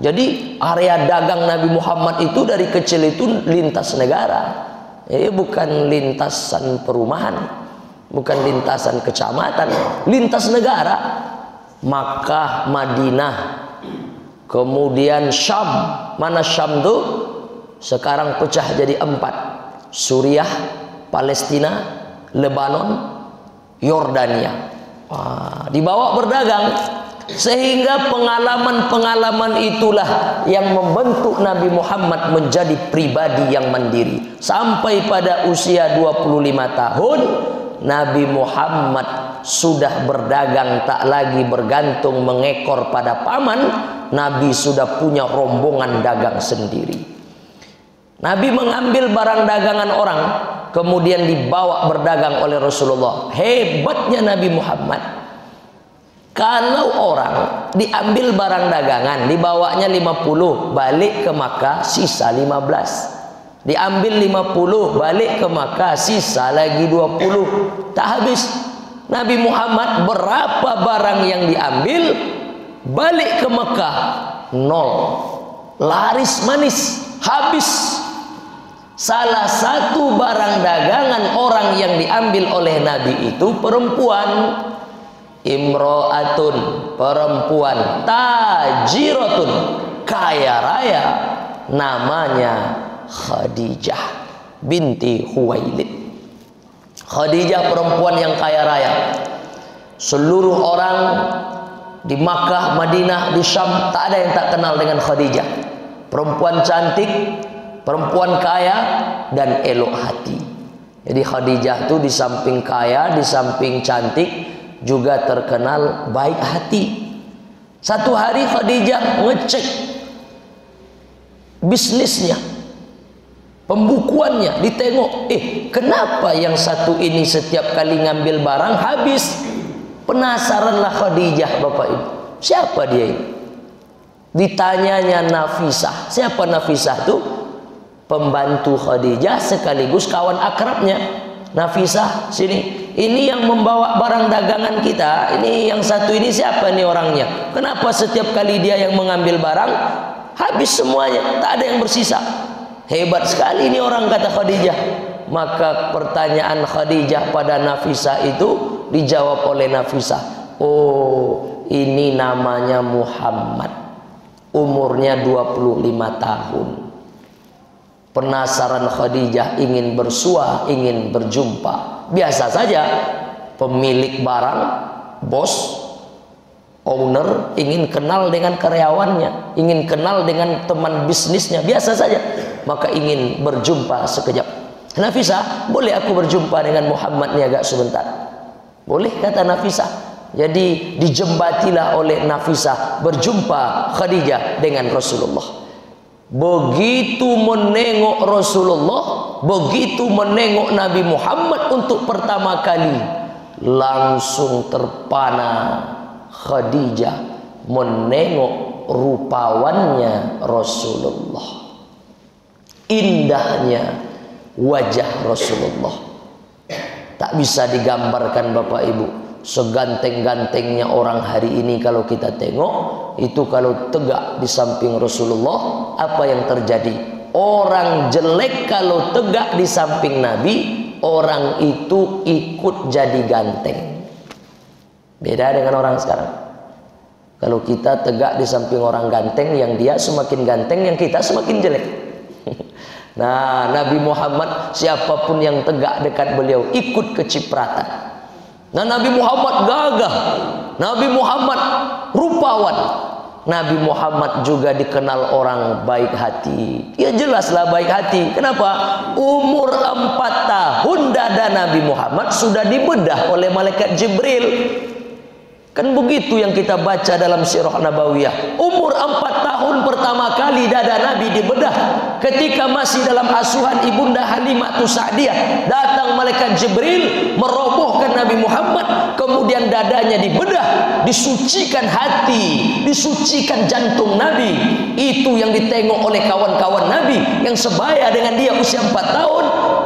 Jadi area dagang Nabi Muhammad itu dari kecil itu lintas negara. Bukan lintasan perumahan, bukan lintasan kecamatan, lintas negara. Makkah, Madinah, kemudian Syam. Mana Syam itu? Sekarang pecah jadi 4. Suriah, Palestina, Lebanon, Yordania. Dibawa berdagang. Sehingga pengalaman-pengalaman itulah yang membentuk Nabi Muhammad menjadi pribadi yang mandiri. Sampai pada usia 25 tahun, Nabi Muhammad sudah berdagang, tak lagi bergantung mengekor pada paman. Nabi sudah punya rombongan dagang sendiri. Nabi mengambil barang dagangan orang, kemudian dibawa berdagang oleh Rasulullah. Hebatnya Nabi Muhammad, kalau orang diambil barang dagangan, dibawanya 50, balik ke Makkah sisa 15. Diambil 50, balik ke Makkah sisa lagi 20. Tak habis. Nabi Muhammad berapa barang yang diambil, balik ke Makkah 0. Laris manis, habis. Salah satu barang dagangan orang yang diambil oleh Nabi itu perempuan. Imro'atun, perempuan, tajiratun, kaya raya, namanya Khadijah binti Khuwailid. Khadijah perempuan yang kaya raya. Seluruh orang di Makkah, Madinah, di Syam tak ada yang tak kenal dengan Khadijah. Perempuan cantik, perempuan kaya dan elok hati. Jadi Khadijah itu di samping kaya, di samping cantik, juga terkenal baik hati. Satu hari Khadijah ngecek bisnisnya, pembukuannya, ditengok, kenapa yang satu ini setiap kali ngambil barang habis? Penasaranlah Khadijah, Bapak Ibu, siapa dia ini? Ditanyanya Nafisah. Siapa Nafisah itu? Pembantu Khadijah sekaligus kawan akrabnya. Nafisah, sini. Ini yang membawa barang dagangan kita. Ini yang satu ini siapa nih orangnya? Kenapa setiap kali dia yang mengambil barang habis semuanya, tak ada yang bersisa? Hebat sekali ini orang, kata Khadijah. Maka pertanyaan Khadijah pada Nafisah itu dijawab oleh Nafisah. Oh, ini namanya Muhammad. Umurnya 25 tahun. Penasaran Khadijah, ingin bersua, ingin berjumpa. Biasa saja, pemilik barang, bos, owner ingin kenal dengan karyawannya, ingin kenal dengan teman bisnisnya, biasa saja. Maka ingin berjumpa sekejap. Nafisah, boleh aku berjumpa dengan Muhammad nih agak sebentar? Boleh, kata Nafisah. Jadi dijembatilah oleh Nafisah berjumpa Khadijah dengan Rasulullah. Begitu menengok Rasulullah, begitu menengok Nabi Muhammad untuk pertama kali, langsung terpana Khadijah menengok rupawannya Rasulullah. Indahnya wajah Rasulullah tak bisa digambarkan, Bapak Ibu. Seganteng-gantengnya orang hari ini kalau kita tengok, itu kalau tegak di samping Rasulullah, apa yang terjadi? Orang jelek kalau tegak di samping Nabi, orang itu ikut jadi ganteng. Beda dengan orang sekarang. Kalau kita tegak di samping orang ganteng, yang dia semakin ganteng, yang kita semakin jelek. Nah, Nabi Muhammad, siapapun yang tegak dekat beliau ikut kecipratan. Nah, Nabi Muhammad gagah, Nabi Muhammad rupawan, Nabi Muhammad juga dikenal orang baik hati. Ya jelaslah baik hati. Kenapa? Umur 4 tahun dada Nabi Muhammad sudah dibedah oleh malaikat Jibril. Kan begitu yang kita baca dalam sirah Nabawiyah. Umur 4 tahun pertama kali dada Nabi dibedah. Ketika masih dalam asuhan Ibunda Halimah Sa'diyah, datang malaikat Jibril merobohkan Nabi Muhammad, kemudian dadanya dibedah, disucikan hati, disucikan jantung Nabi. Itu yang ditengok oleh kawan-kawan Nabi yang sebaya dengan dia usia 4 tahun,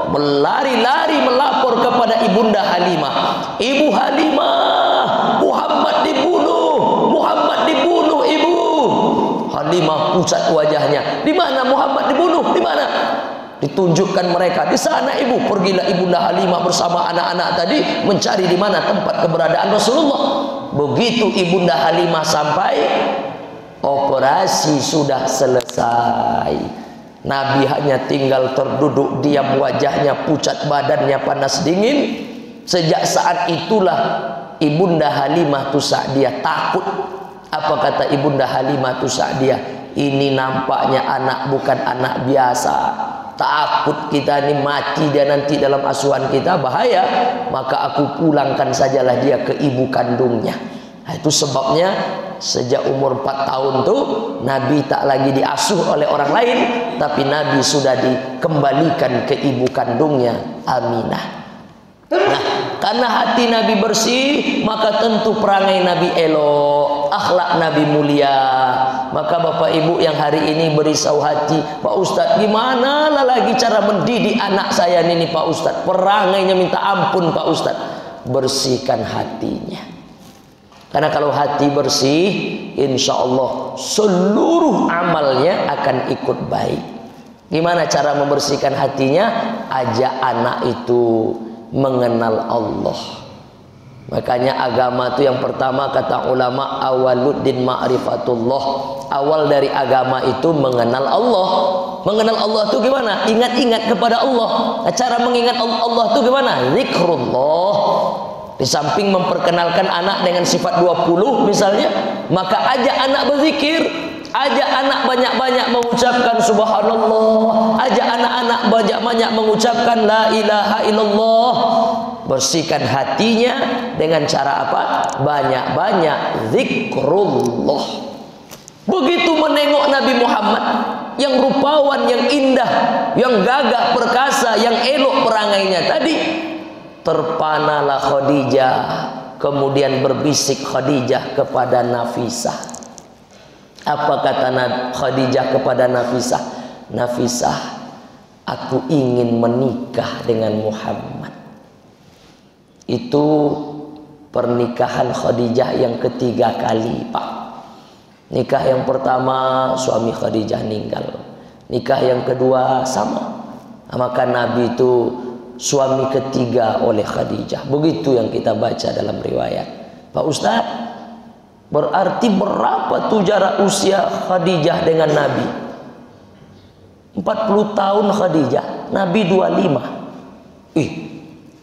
berlari-lari melapor kepada Ibunda Halimah. Ibu Halimah, Muhammad dibunuh, Muhammad dibunuh, Ibu. Halimah pucat wajahnya. Di mana Muhammad dibunuh? Di mana? Ditunjukkan mereka, di sana Ibu. Pergilah Ibunda Halimah bersama anak-anak tadi mencari di mana tempat keberadaan Rasulullah. Begitu Ibunda Halimah sampai, operasi sudah selesai. Nabi hanya tinggal terduduk diam, wajahnya pucat, badannya panas dingin. Sejak saat itulah Ibunda Halimah Sa'diyah takut Apa kata Ibunda Halimah Sa'diyah? Ini nampaknya anak bukan anak biasa. Takut kita ini mati dia nanti dalam asuhan kita, bahaya. Maka aku pulangkan sajalah dia ke ibu kandungnya. Nah, itu sebabnya sejak umur 4 tahun tuh Nabi tak lagi diasuh oleh orang lain, tapi Nabi sudah dikembalikan ke ibu kandungnya, Aminah. Nah, karena hati Nabi bersih, maka tentu perangai Nabi elok, akhlak Nabi mulia. Maka Bapak Ibu yang hari ini berisau hati, Pak Ustadz, gimana lah lagi cara mendidik anak saya ini Pak Ustadz? Perangainya minta ampun Pak Ustadz. Bersihkan hatinya. Karena kalau hati bersih, insya Allah seluruh amalnya akan ikut baik. Gimana cara membersihkan hatinya? Ajak anak itu mengenal Allah. Makanya agama itu yang pertama kata ulama, awaluddin ma'rifatullah. Awal dari agama itu mengenal Allah. Mengenal Allah itu gimana? Ingat-ingat kepada Allah. Cara mengingat Allah itu gimana? Zikrullah. Di samping memperkenalkan anak dengan sifat 20 misalnya, maka ajak anak berzikir, ajak anak banyak-banyak mengucapkan subhanallah, ajak anak-anak banyak-banyak mengucapkan la ilaha illallah. Bersihkan hatinya dengan cara apa? Banyak-banyak zikrullah. Begitu menengok Nabi Muhammad yang rupawan, yang indah, yang gagah perkasa, yang elok perangainya tadi, terpanalah Khadijah. Kemudian berbisik Khadijah kepada Nafisah. Apa kata Khadijah kepada Nafisah? Nafisah, aku ingin menikah dengan Muhammad. Itu pernikahan Khadijah yang ketiga kali, Pak. Nikah yang pertama suami Khadijah meninggal. Nikah yang kedua sama. Maka Nabi itu suami ketiga oleh Khadijah. Begitu yang kita baca dalam riwayat. Pak Ustaz, berarti berapa tuh jarak usia Khadijah dengan Nabi? 40 tahun Khadijah, Nabi 25.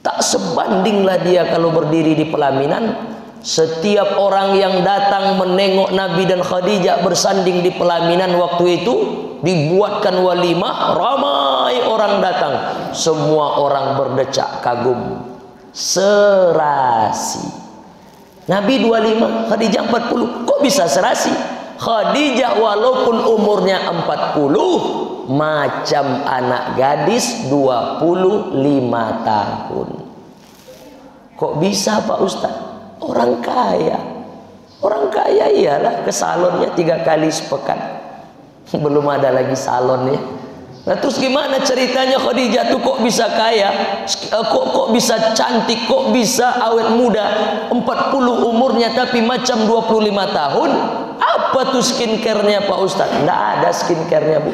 Tak sebandinglah dia kalau berdiri di pelaminan. Setiap orang yang datang menengok Nabi dan Khadijah bersanding di pelaminan waktu itu, dibuatkan walimah, ramai orang datang. Semua orang berdecak kagum. Serasi. Nabi 25, Khadijah 40. Kok bisa serasi? Khadijah walaupun umurnya 40, macam anak gadis 25 tahun. Kok bisa Pak Ustaz? Orang kaya. Orang kaya iyalah ke salonnya 3 kali sepekan. Belum ada lagi salonnya. Nah, terus gimana ceritanya Khadijah tuh kok bisa kaya? Kok bisa cantik? Kok bisa awet muda? 40 umurnya tapi macam 25 tahun? Apa tuh skincare-nya Pak Ustadz? Nggak ada skincare-nya, Bu.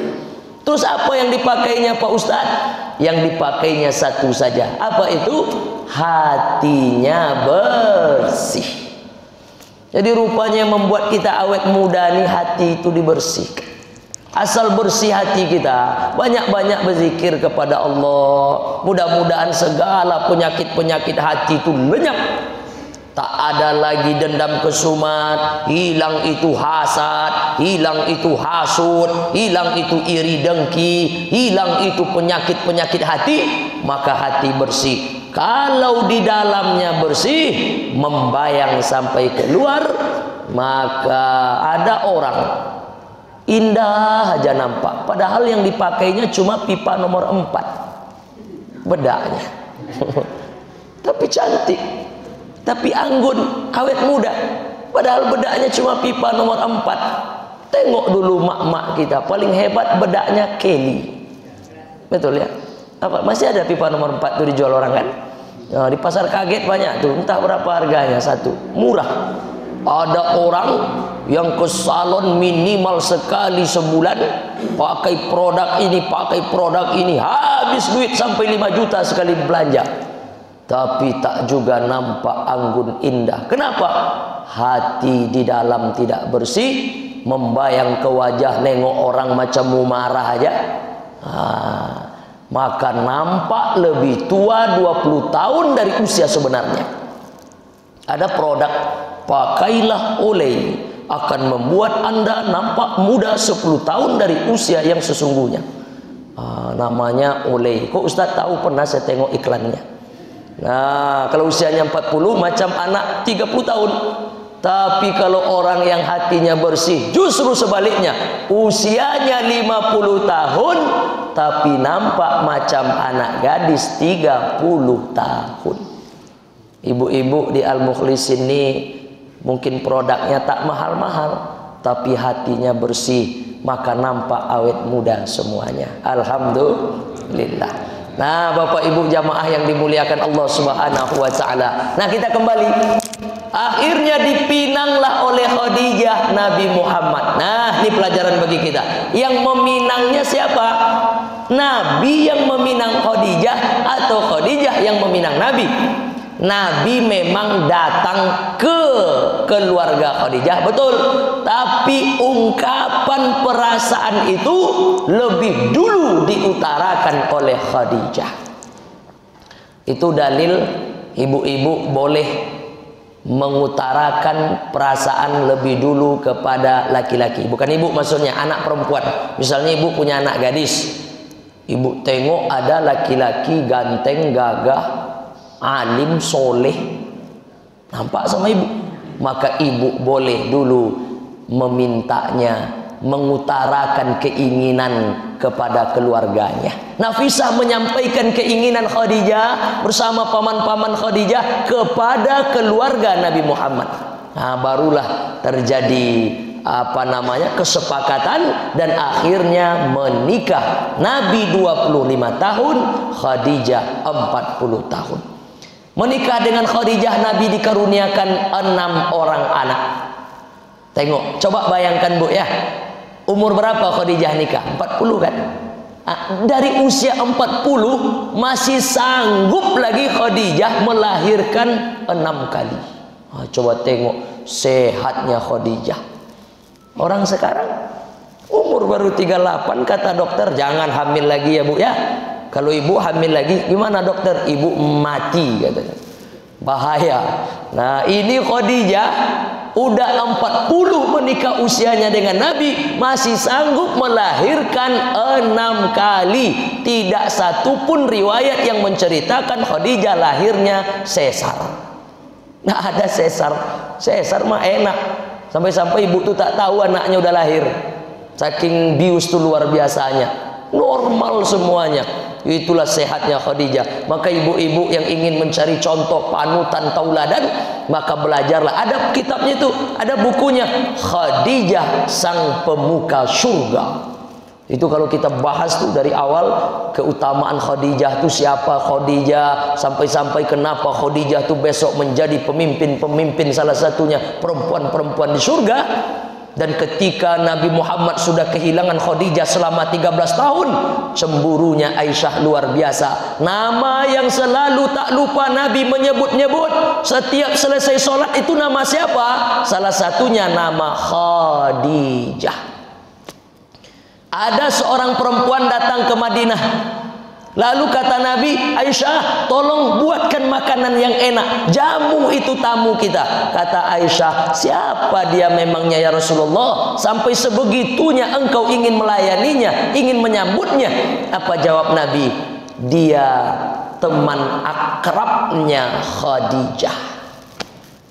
Terus apa yang dipakainya Pak Ustadz? Yang dipakainya satu saja. Apa itu? Hatinya bersih. Jadi rupanya yang membuat kita awet muda nih hati itu dibersihkan. Asal bersih hati kita, banyak-banyak berzikir kepada Allah. Mudah-mudahan segala penyakit-penyakit hati itu lenyap. Tak ada lagi dendam kesumat, hilang itu hasad, hilang itu hasud, hilang itu iri dengki, hilang itu penyakit-penyakit hati, maka hati bersih. Kalau di dalamnya bersih, membayang sampai keluar, maka ada orang indah aja nampak, padahal yang dipakainya cuma pipa nomor 4 bedaknya. Tapi cantik, tapi anggun, awet muda, padahal bedaknya cuma pipa nomor 4. Tengok dulu mak-mak kita, paling hebat bedaknya Kelly. Betul ya? Apa masih ada pipa nomor 4 tuh dijual orang kan? Nah, di pasar kaget banyak tuh, entah berapa harganya satu, murah. Ada orang yang ke salon minimal sekali sebulan, pakai produk ini, habis duit sampai 5 juta sekali belanja, tapi tak juga nampak anggun indah. Kenapa? Hati di dalam tidak bersih, membayang ke wajah, nengok orang macam mau marah aja, maka nampak lebih tua 20 tahun dari usia sebenarnya. Ada produk, pakailah oleh akan membuat Anda nampak muda 10 tahun dari usia yang sesungguhnya. Namanya Olay. Kok Ustaz tahu? Pernah saya tengok iklannya. Nah, kalau usianya 40 macam anak 30 tahun. Tapi kalau orang yang hatinya bersih, justru sebaliknya, usianya 50 tahun tapi nampak macam anak gadis 30 tahun. Ibu-ibu di Al-Mukhlis ini mungkin produknya tak mahal-mahal, tapi hatinya bersih, maka nampak awet muda semuanya. Alhamdulillah. Nah, Bapak Ibu jamaah yang dimuliakan Allah Subhanahu wa taala. Nah, kita kembali. Akhirnya dipinanglah oleh Khadijah Nabi Muhammad. Nah, ini pelajaran bagi kita. Yang meminangnya siapa? Nabi yang meminang Khadijah atau Khadijah yang meminang Nabi? Nabi memang datang ke keluarga Khadijah, betul. Tapi ungkapan perasaan itu lebih dulu diutarakan oleh Khadijah. Itu dalil ibu-ibu boleh mengutarakan perasaan lebih dulu kepada laki-laki. Bukan ibu maksudnya, anak perempuan. Misalnya ibu punya anak gadis, ibu tengok ada laki-laki ganteng, gagah, alim, soleh, nampak sama ibu, maka ibu boleh dulu memintanya, mengutarakan keinginan kepada keluarganya. Nafisah menyampaikan keinginan Khadijah bersama paman-paman Khadijah kepada keluarga Nabi Muhammad. Nah, barulah terjadi kesepakatan dan akhirnya menikah. Nabi 25 tahun, Khadijah 40 tahun. Menikah dengan Khadijah, Nabi dikaruniakan 6 orang anak. Tengok, coba bayangkan Bu ya. Umur berapa Khadijah nikah? 40 kan? Dari usia 40 masih sanggup lagi Khadijah melahirkan 6 kali. Coba tengok sehatnya Khadijah. Orang sekarang umur baru 38 kata dokter jangan hamil lagi ya Bu ya. Kalau ibu hamil lagi gimana dokter? Ibu mati katanya. Bahaya. Nah, ini Khadijah udah 40 menikah usianya dengan Nabi, masih sanggup melahirkan 6 kali. Tidak satu pun riwayat yang menceritakan Khadijah lahirnya sesar. Nah, ada sesar. Sesar mah enak. Sampai-sampai ibu tuh tak tahu anaknya udah lahir. Saking bius tuh luar biasanya. Normal semuanya. Itulah sehatnya Khadijah. Maka ibu-ibu yang ingin mencari contoh panutan tauladan, maka belajarlah. Ada kitabnya itu, ada bukunya, Khadijah Sang Pemuka Surga. Itu kalau kita bahas tuh dari awal keutamaan Khadijah itu siapa Khadijah, sampai-sampai kenapa Khadijah tuh besok menjadi pemimpin salah satunya perempuan-perempuan di surga. Dan ketika Nabi Muhammad sudah kehilangan Khadijah selama 13 tahun, cemburunya Aisyah luar biasa. Nama yang selalu tak lupa Nabi menyebut-nyebut setiap selesai sholat itu nama siapa? Salah satunya nama Khadijah. Ada seorang perempuan datang ke Madinah. Lalu kata Nabi, Aisyah, tolong buatkan makanan yang enak. Jamu itu tamu kita. Kata Aisyah, siapa dia memangnya ya Rasulullah? Sampai sebegitunya engkau ingin melayaninya, ingin menyambutnya. Apa jawab Nabi? Dia teman akrabnya Khadijah.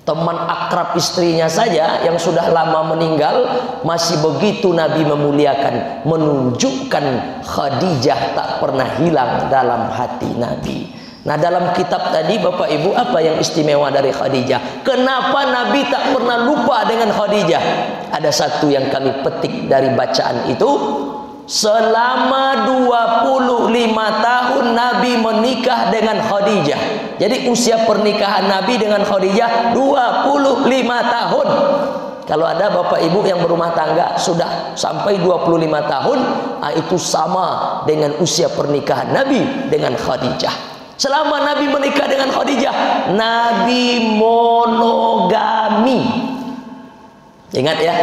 Teman akrab istrinya saja yang sudah lama meninggal, masih begitu Nabi memuliakan, menunjukkan Khadijah tak pernah hilang dalam hati Nabi. Nah, dalam kitab tadi Bapak Ibu, apa yang istimewa dari Khadijah? Kenapa Nabi tak pernah lupa dengan Khadijah? Ada satu yang kami petik dari bacaan itu. Selama 25 tahun Nabi menikah dengan Khadijah. Jadi usia pernikahan Nabi dengan Khadijah 25 tahun. Kalau ada Bapak Ibu yang berumah tangga sudah sampai 25 tahun, itu sama dengan usia pernikahan Nabi dengan Khadijah. Selama Nabi menikah dengan Khadijah, Nabi monogami. Ingat ya,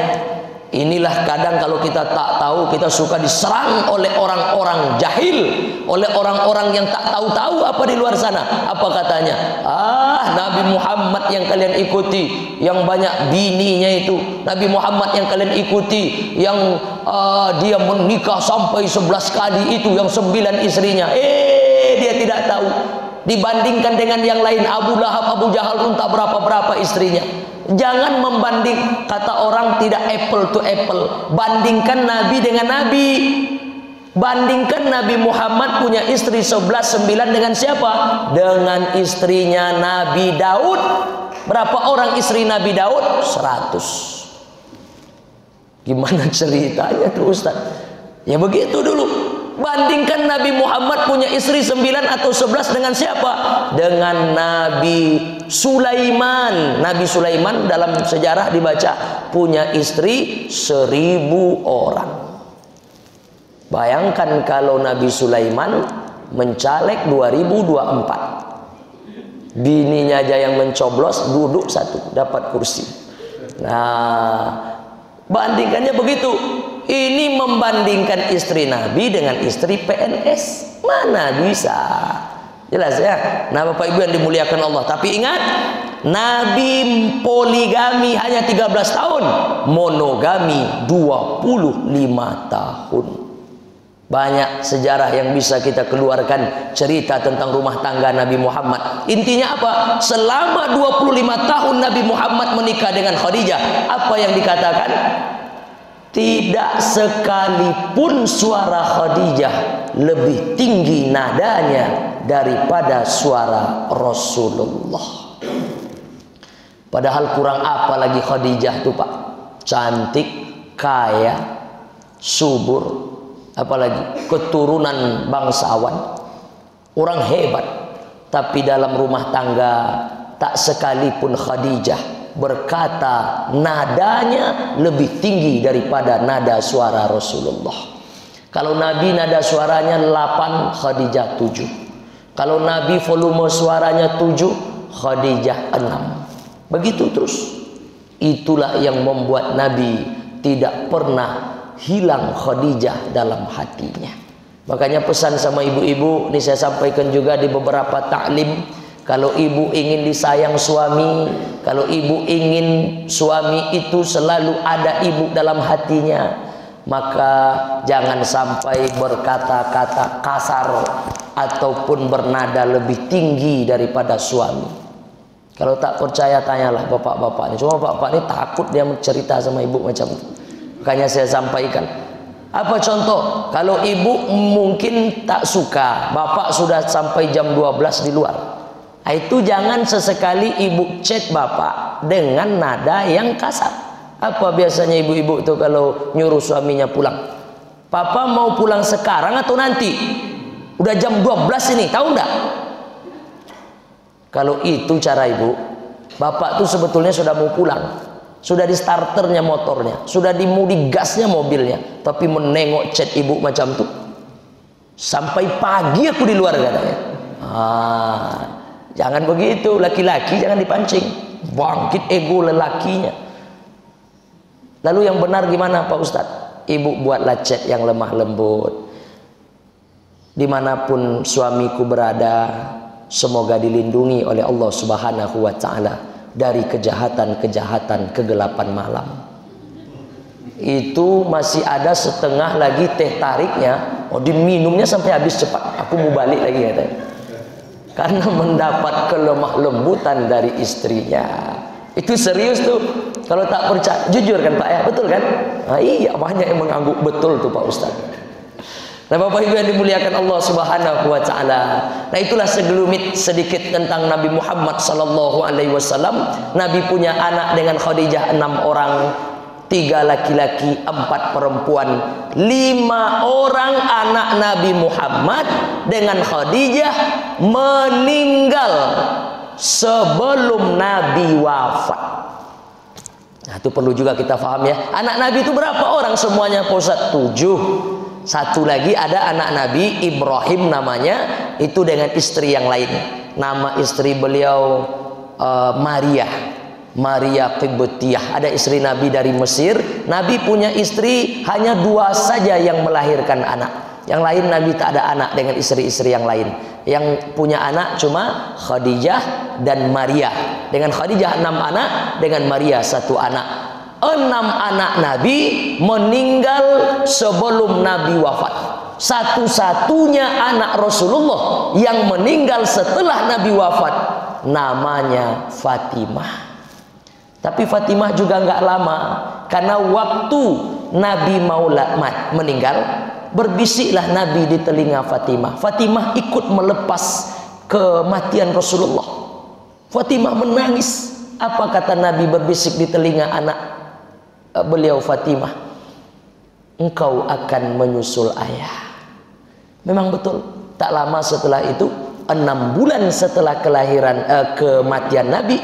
Inilah kadang kalau kita tak tahu, kita suka diserang oleh orang-orang jahil, oleh orang-orang yang tak tahu-tahu apa di luar sana. Apa katanya? Nabi Muhammad yang kalian ikuti, yang banyak bininya itu. Nabi Muhammad yang kalian ikuti, yang dia menikah sampai 11 kali itu, yang 9 istrinya. Dia tidak tahu. Dibandingkan dengan yang lain, Abu Lahab, Abu Jahal pun tak berapa-berapa istrinya. Jangan membanding, kata orang tidak apple to apple. Bandingkan Nabi dengan Nabi. Bandingkan Nabi Muhammad punya istri 11, 9 dengan siapa? Dengan istrinya Nabi Daud. Berapa orang istri Nabi Daud? 100. Gimana ceritanya tuh Ustaz? Ya begitu dulu. Bandingkan Nabi Muhammad punya istri 9 atau 11 dengan siapa? Dengan Nabi Sulaiman. Nabi Sulaiman dalam sejarah dibaca punya istri 1000 orang. Bayangkan kalau Nabi Sulaiman mencalek 2024. Bininya aja yang mencoblos duduk satu, dapat kursi. Nah, bandingkannya begitu. Ini membandingkan istri Nabi dengan istri PNS. Mana bisa? Jelas ya. Nah Bapak Ibu yang dimuliakan Allah. Tapi ingat, Nabi poligami hanya 13 tahun, monogami 25 tahun. Banyak sejarah yang bisa kita keluarkan, cerita tentang rumah tangga Nabi Muhammad. Intinya apa? Selama 25 tahun Nabi Muhammad menikah dengan Khadijah, apa yang dikatakan? Tidak sekalipun suara Khadijah lebih tinggi nadanya daripada suara Rasulullah. Padahal kurang apa lagi Khadijah tuh Pak? Cantik, kaya, subur, apalagi keturunan bangsawan, orang hebat. Tapi dalam rumah tangga tak sekalipun Khadijah berkata nadanya lebih tinggi daripada nada suara Rasulullah. Kalau Nabi nada suaranya 8, Khadijah 7. Kalau Nabi volume suaranya 7, Khadijah 6. Begitu terus. Itulah yang membuat Nabi tidak pernah hilang Khadijah dalam hatinya. Makanya pesan sama ibu-ibu, ini saya sampaikan juga di beberapa taklim. Kalau ibu ingin disayang suami, kalau ibu ingin suami itu selalu ada ibu dalam hatinya, maka jangan sampai berkata-kata kasar ataupun bernada lebih tinggi daripada suami. Kalau tak percaya tanyalah bapak-bapak ini. Cuma bapak ini takut dia cerita sama ibu macam itu. Makanya saya sampaikan. Apa contoh? Kalau ibu mungkin tak suka, bapak sudah sampai jam 12 di luar. Itu jangan sesekali ibu chat bapak dengan nada yang kasar. Apa biasanya ibu-ibu itu kalau nyuruh suaminya pulang? Papa mau pulang sekarang atau nanti? Udah jam 12 ini, tahu enggak? Kalau itu cara ibu, bapak tuh sebetulnya sudah mau pulang. Sudah di starternya motornya, sudah dimudi gasnya mobilnya, tapi menengok chat ibu macam tuh. Sampai pagi aku di luar katanya. Jangan begitu, laki-laki jangan dipancing, bangkit ego lelakinya. Lalu yang benar gimana Pak Ustadz? Ibu buatlah chat yang lemah lembut. Dimanapun suamiku berada, semoga dilindungi oleh Allah Subhanahu wa Ta'ala dari kejahatan-kejahatan kegelapan malam. Itu masih ada setengah lagi teh tariknya, diminumnya sampai habis cepat. Aku mau balik lagi katanya. Karena mendapat kelemah lembutan dari istrinya. Itu serius tuh. Kalau tak percaya, jujur kan Pak ya, betul kan? Iya, banyak yang mengangguk betul tuh Pak Ustaz. Nah Bapak Ibu yang dimuliakan Allah Subhanahu wa Ta'ala. Nah itulah segelumit sedikit tentang Nabi Muhammad sallallahu alaihi wasallam. Nabi punya anak dengan Khadijah 6 orang. 3 laki-laki, 4 perempuan. 5 orang anak Nabi Muhammad dengan Khadijah meninggal sebelum Nabi wafat. Nah itu perlu juga kita paham ya. Anak Nabi itu berapa orang semuanya Pak Ustaz? 7. Satu lagi ada anak Nabi Ibrahim namanya, itu dengan istri yang lain. Nama istri beliau Maria Qibtiyah. Ada istri Nabi dari Mesir Nabi punya istri hanya 2 saja yang melahirkan anak. Yang lain Nabi tak ada anak dengan istri-istri yang lain. Yang punya anak cuma Khadijah dan Maria. Dengan Khadijah 6 anak, dengan Maria 1 anak. 6 anak Nabi meninggal sebelum Nabi wafat. Satu-satunya anak Rasulullah yang meninggal setelah Nabi wafat namanya Fatimah. Tapi Fatimah juga nggak lama, karena waktu Nabi mau meninggal, berbisiklah Nabi di telinga Fatimah. Fatimah ikut melepas kematian Rasulullah. Fatimah menangis. Apa kata Nabi berbisik di telinga anak beliau Fatimah? Engkau akan menyusul ayah. Memang betul. Tak lama setelah itu, 6 bulan setelah kematian Nabi,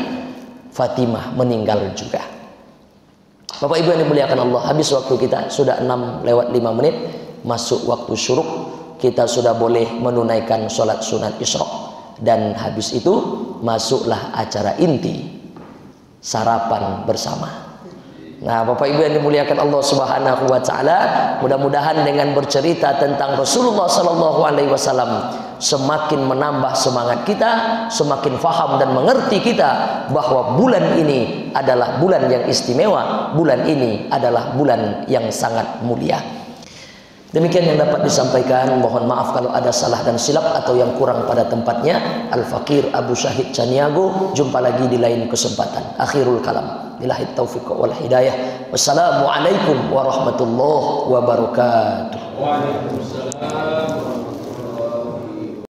Fatimah meninggal juga. Bapak Ibu yang dimuliakan Allah, habis waktu kita, sudah 6:05, masuk waktu syuruk. Kita sudah boleh menunaikan sholat sunat Isra. Dan habis itu masuklah acara inti, sarapan bersama. Nah, Bapak Ibu yang dimuliakan Allah Subhanahu wa taala, mudah-mudahan dengan bercerita tentang Rasulullah sallallahu alaihi wasallam semakin menambah semangat kita, semakin faham dan mengerti kita bahwa bulan ini adalah bulan yang istimewa, bulan ini adalah bulan yang sangat mulia. Demikian yang dapat disampaikan. Mohon maaf kalau ada salah dan silap atau yang kurang pada tempatnya. Al-Fakir Abu Syahid Caniago. Jumpa lagi di lain kesempatan. Akhirul kalam. Billahi taufiq wal hidayah. Wassalamualaikum warahmatullahi wabarakatuh. Waalaikumsalam.